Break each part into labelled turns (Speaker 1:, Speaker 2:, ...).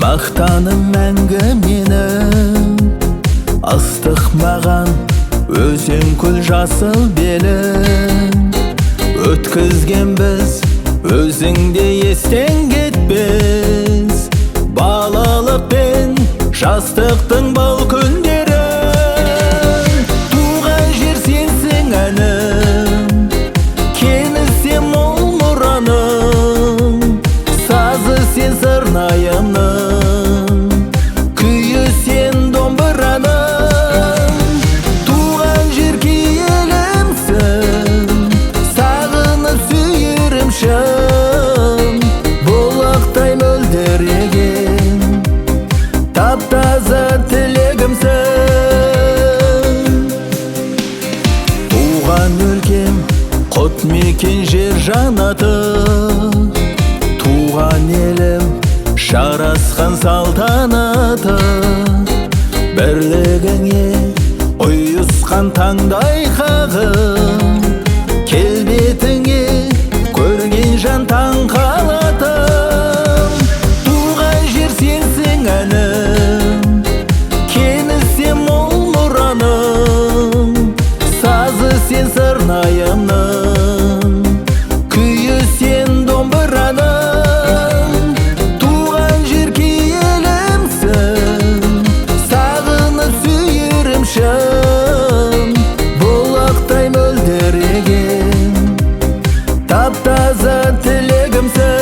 Speaker 1: Мақтаным мәңгі менің, ыстық маған өзің күл жасыл белің. Өткізген біз өзіңде естен кетпес, балалық пен жастықтың бұл күндерін. Туған жер сенсің әнім, кеңісі мол мұраным, сазы сен сырнайымның, бұлақтай мөлдіреген тап-таза тілегімсің. Туған өлкем құт мекен жер жанаты, туған елім жарасқан салтанаты. Бірлігіңе ұйысқан таңдай қағым, келбетіңе көрген жан таң қалатым. Туған жер сенсің әнім, кеңісі мол мұраным, сазы сен сырнайымның, күйі сен домбыраным. Туған жер киелімсің, сағынып сүйерім шын, бұлақтай мөлдіреген тап-таза тілегімсің.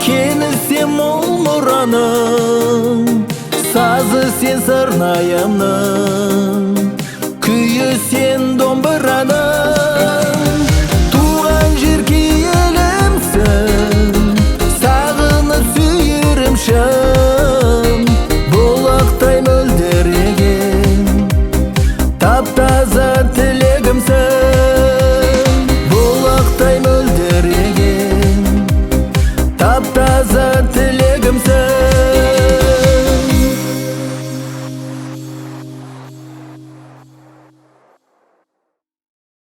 Speaker 1: Кеңісі мол мұраным, сазы сен сырнайымның,